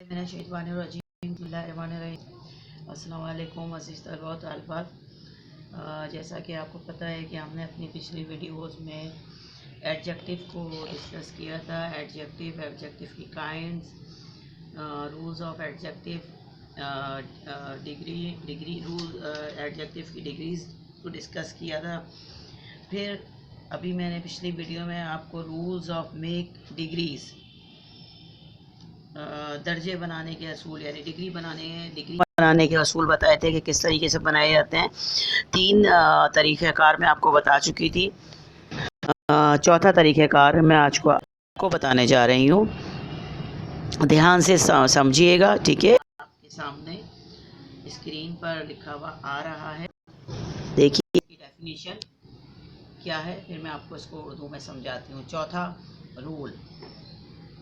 अस्सलाम वालेकुम अज़ीज़ तलबा व तालिबात। जैसा कि आपको पता है कि हमने अपनी पिछली वीडियोस में एडजेक्टिव को डिस्कस किया था। एडजेक्टिव की kinds, rules of adjective, degree rule, adjective की डिग्रीज को डिस्कस किया था। फिर अभी मैंने पिछली वीडियो में आपको रूल्स ऑफ मेक डिग्रीज, दर्जे बनाने के असूल यानी डिग्री बनाने के असूल बताए थे कि किस तरीके से बनाए जाते हैं। 3 तरीक़ेकार मैं आपको बता चुकी थी। चौथा तरीक़ेकार मैं आज को आपको बताने जा रही हूँ। ध्यान से समझिएगा, ठीक है। आपके सामने स्क्रीन पर लिखा हुआ आ रहा है, देखिए इसकी डेफिनेशन क्या है, फिर मैं आपको इसको उर्दू में समझाती हूँ। चौथा रूल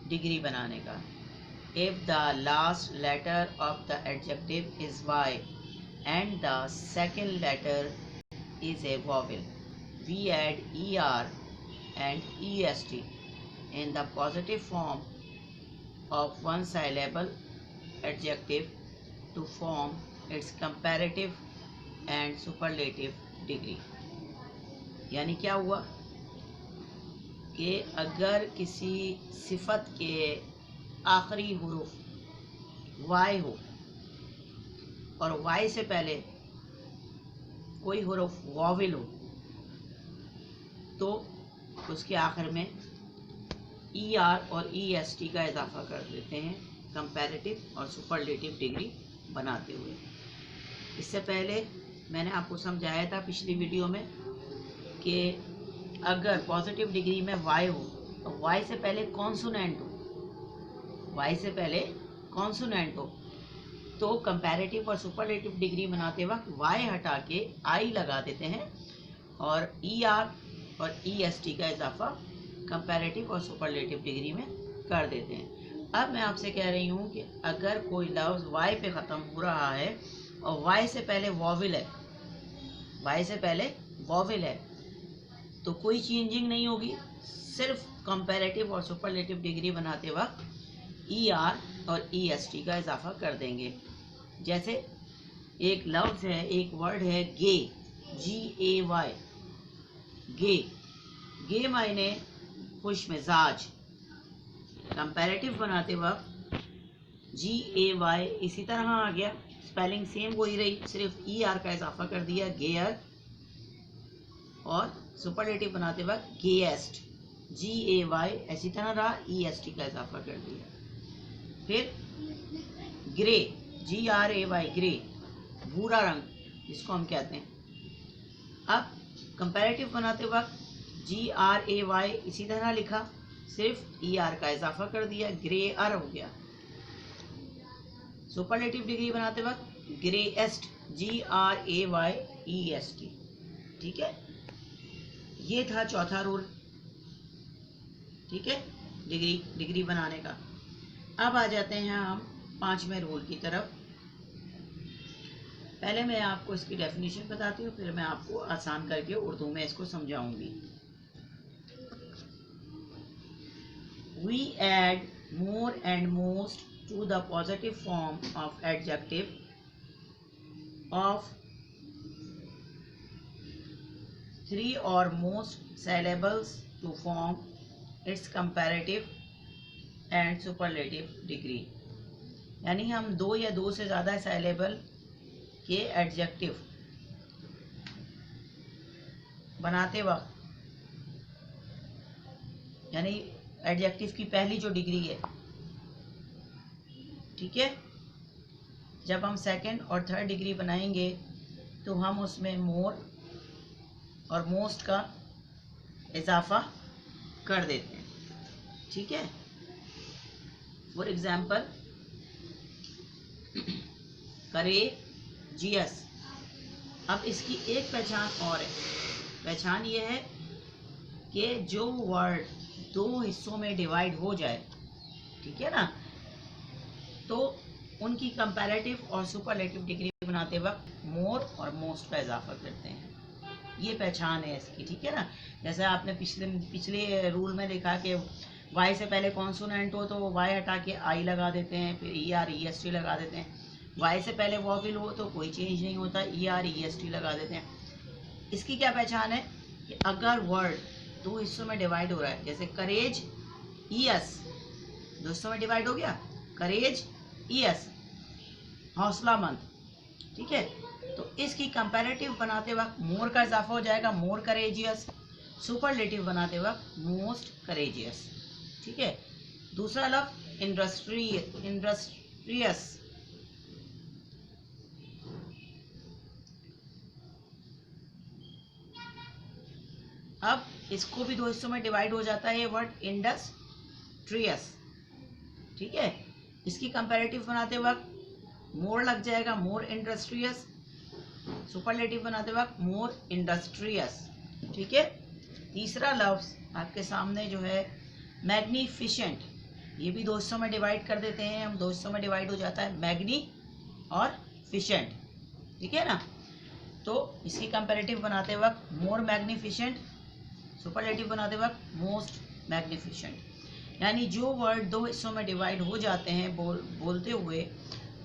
डिग्री बनाने का: if the last letter of the adjective is y and the second letter is a vowel, we add er and est in the positive form of one syllable adjective to form its comparative and superlative degree। यानी क्या हुआ कि अगर किसी सिफत के आखिरी हुरूफ Y हो और वाई से पहले कोई हुरूफ वाविल हो तो उसके आखिर में ई आर और ई एस टी का इजाफा कर देते हैं कंपैरेटिव और सुपरलेटिव डिग्री बनाते हुए। इससे पहले मैंने आपको समझाया था पिछली वीडियो में कि अगर पॉजिटिव डिग्री में वाई हो तो वाई से पहले कॉन्सोनेंट हो, तो कंपैरेटिव और सुपरलेटिव डिग्री बनाते वक्त वाई हटा के आई लगा देते हैं और ई आर और ई एस टी का इजाफा कंपैरेटिव और सुपरलेटिव डिग्री में कर देते हैं। अब मैं आपसे कह रही हूँ कि अगर कोई लफ्ज़ वाई पे ख़त्म हो रहा है और वाई से पहले वॉविल है तो कोई चेंजिंग नहीं होगी, सिर्फ कंपैरेटिव और सुपरलेटिव डिग्री बनाते वक्त ई आर और ई एस टी का इजाफा कर देंगे। जैसे एक लफ्ज़ है, एक वर्ड है गे, GAY, गे मायने खुश मिजाज। कंपैरेटिव बनाते वक्त GAY इसी तरह आ गया, स्पेलिंग सेम वही रही, सिर्फ ई आर का इजाफा कर दिया गेयर। और सुपरलेटिव बनाते वक्त गेएस्ट, GAY ऐसी तरह रहा, EST का इजाफा कर दिया। फिर ग्रे, GRAY, ग्रे भूरा रंग जिसको हम कहते हैं। अब कंपैरेटिव बनाते वक्त GRAY इसी तरह लिखा, सिर्फ ER का इजाफा कर दिया, ग्रे अर हो गया। सुपरलेटिव डिग्री बनाते वक्त ग्रेएस्ट, GRAYEST, ठीक है। ये था चौथा रूल, ठीक है, डिग्री बनाने का। अब आ जाते हैं हम 5वें रूल की तरफ। पहले मैं आपको इसकी डेफिनेशन बताती हूँ, फिर मैं आपको आसान करके उर्दू में इसको समझाऊंगी। We add more and most to the positive form of adjective of 3 or most syllables to form its comparative and superlative degree। यानी हम 2 या 2 से ज़्यादा syllable के एडजेक्टिव बनाते वक्त, यानी एडजेक्टिव की पहली जो डिग्री है, ठीक है, जब हम सेकंड और थर्ड डिग्री बनाएंगे तो हम उसमें मोर और मोस्ट का इजाफा कर देते हैं, ठीक है। For example courageous. अब इसकी एक पहचान और है, पहचान ये है कि जो वर्ड 2 हिस्सों में डिवाइड हो जाए, ठीक है ना, तो उनकी कंपैरेटिव और सुपरलेटिव डिग्री बनाते वक्त मोर और मोस्ट का इजाफा करते हैं। ये पहचान है इसकी, ठीक है ना। जैसे आपने पिछले रूल में देखा कि वाई से पहले कॉन्सोनेंट हो तो वाई हटा के आई लगा देते हैं, फिर E R E S T लगा देते हैं। वाई से पहले वॉवेल हो तो कोई चेंज नहीं होता, E R E S T लगा देते हैं। इसकी क्या पहचान है कि अगर वर्ड दो हिस्सों में डिवाइड हो रहा है, जैसे करेज ई एस दो हिस्सों में डिवाइड हो गया, करेज ई एस हौसलामंद, ठीक है, तो इसकी कंपैरेटिव बनाते वक्त मोर का इजाफा हो जाएगा, मोर करेजियस। सुपरलेटिव बनाते वक्त मोस्ट करेजियस, ठीक है। दूसरा लफ्ज इंडस्ट्रियस, अब इसको भी दो हिस्सों में डिवाइड हो जाता है ये वर्ड इंडस्ट्रियस, ठीक है। इसकी कंपैरेटिव बनाते वक्त मोर लग जाएगा, मोर इंडस्ट्रियस। सुपरलेटिव बनाते वक्त मोर इंडस्ट्रियस, ठीक है। तीसरा लफ्ज आपके सामने जो है मैग्निफिशेंट, ये भी दो हिस्सों में डिवाइड कर देते हैं हम, दो हिस्सों में डिवाइड हो जाता है मैग्नी और फिशेंट, ठीक है ना। तो इसकी कंपैरेटिव बनाते वक्त मोर मैग्निफिशेंट, सुपरलेटिव बनाते वक्त मोस्ट मैग्निफिशेंट। यानी जो वर्ड दो हिस्सों में डिवाइड हो जाते हैं बोलते हुए,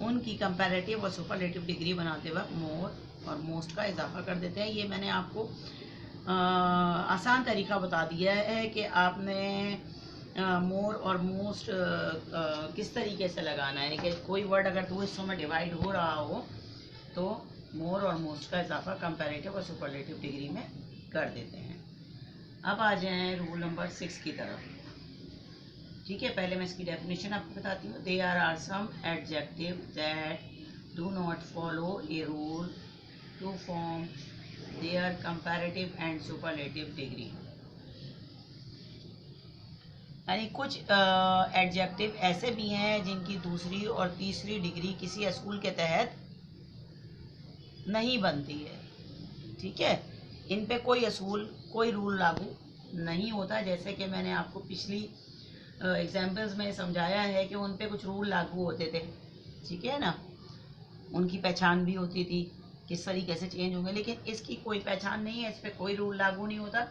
उनकी कंपैरेटिव और सुपरलेटिव डिग्री बनाते वक्त मोर और मोस्ट का इजाफा कर देते हैं। ये मैंने आपको आसान तरीका बता दिया है कि आपने मोर और मोस्ट किस तरीके से लगाना है कि कोई वर्ड अगर दो हिस्सों में डिवाइड हो रहा हो तो मोर और मोस्ट का इजाफा कंपैरेटिव और सुपरलेटिव डिग्री में कर देते हैं। अब आ जाएं रूल नंबर 6 की तरफ, ठीक है। पहले मैं इसकी डेफिनेशन आपको बताती हूँ। They are some adjective that do not follow a rule to form their comparative and superlative degree. यानी कुछ एडजेक्टिव ऐसे भी हैं जिनकी दूसरी और तीसरी डिग्री किसी असूल के तहत नहीं बनती है, ठीक है। इन पे कोई असूल, कोई रूल लागू नहीं होता। जैसे कि मैंने आपको पिछली एग्जाम्पल्स में समझाया है कि उन पे कुछ रूल लागू होते थे, ठीक है ना, उनकी पहचान भी होती थी किस तरीके से चेंज होंगे, लेकिन इसकी कोई पहचान नहीं है, इस पर कोई रूल लागू नहीं होता।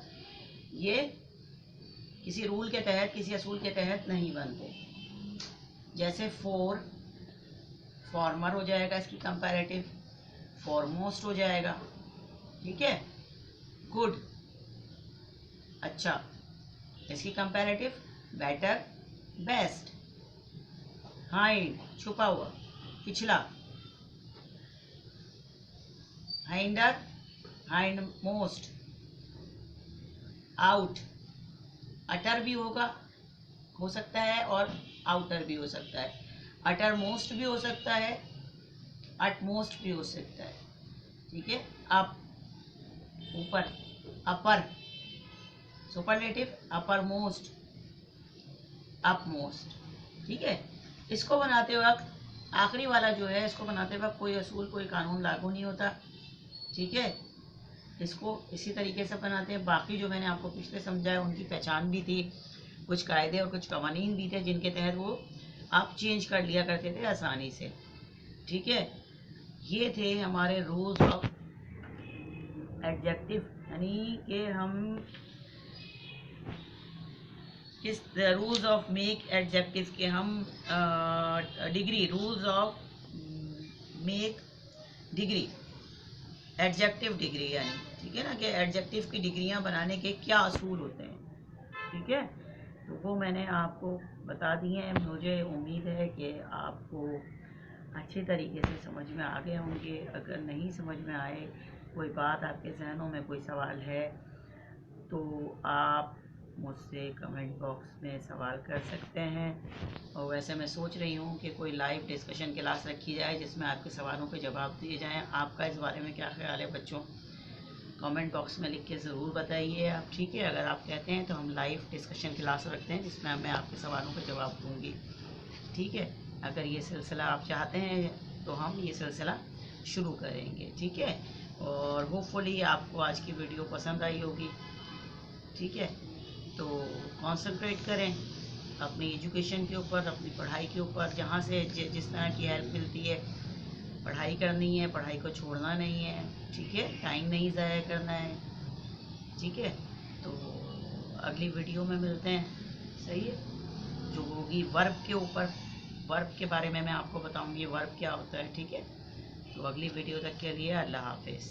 ये किसी रूल के तहत, किसी असूल के तहत नहीं बनते। जैसे फॉर, फॉर्मर हो जाएगा इसकी कंपैरेटिव, फॉरमोस्ट हो जाएगा, ठीक है। गुड, अच्छा, इसकी कंपैरेटिव बेटर, बेस्ट। हाइड, छुपा हुआ, पिछला। Hinder, hind most. आउट, अटर भी हो सकता है और आउटर भी हो सकता है। अटर मोस्ट भी हो सकता है, अट मोस्ट भी हो सकता है, ठीक है। अप, ऊपर, upper. Superlative upper most, up most, ठीक है। इसको बनाते वक्त आखिरी वाला जो है, इसको बनाते वक्त कोई असूल, कोई कानून लागू नहीं होता, ठीक है। इसको इसी तरीके से बनाते हैं। बाकी जो मैंने आपको पिछले समझाया उनकी पहचान भी थी, कुछ कायदे और कुछ कवानीन भी थे जिनके तहत वो आप चेंज कर लिया करते थे आसानी से, ठीक है। ये थे हमारे रूल्स ऑफ एडजेक्टिव, यानी कि हम किस रूल्स ऑफ मेक एडजेक्टिव के हम degree, rules of make degree, adjective degree, यानी ठीक है ना, कि एडजेक्टिव की डिग्रियां बनाने के क्या असूल होते हैं, ठीक है। तो वो मैंने आपको बता दिए हैं। मुझे उम्मीद है कि आपको अच्छे तरीके से समझ में आ गए होंगे। अगर नहीं समझ में आए, कोई बात आपके जहनों में, कोई सवाल है, तो आप मुझसे कमेंट बॉक्स में सवाल कर सकते हैं। और वैसे मैं सोच रही हूँ कि कोई लाइव डिस्कशन क्लास रखी जाए जिसमें आपके सवालों के जवाब दिए जाएं। आपका इस बारे में क्या ख्याल है बच्चों? कमेंट बॉक्स में लिख के ज़रूर बताइए आप, ठीक है। अगर आप कहते हैं तो हम लाइव डिस्कशन क्लास रखते हैं जिसमें मैं आपके सवालों के जवाब दूँगी, ठीक है। अगर ये सिलसिला आप चाहते हैं तो हम ये सिलसिला शुरू करेंगे, ठीक है। और होपफुली आपको आज की वीडियो पसंद आई होगी, ठीक है। तो कॉन्सेंट्रेट करें अपनी एजुकेशन के ऊपर, अपनी पढ़ाई के ऊपर। जहाँ से जिस तरह की हेल्प मिलती है, पढ़ाई करनी है, पढ़ाई को छोड़ना नहीं है, ठीक है। टाइम नहीं ज़ाया करना है, ठीक है। तो अगली वीडियो में मिलते हैं। सही है, जो होगी वर्ब के ऊपर। वर्ब के बारे में मैं आपको बताऊंगी वर्ब क्या होता है, ठीक है। तो अगली वीडियो तक के लिए अल्लाह हाफिज़।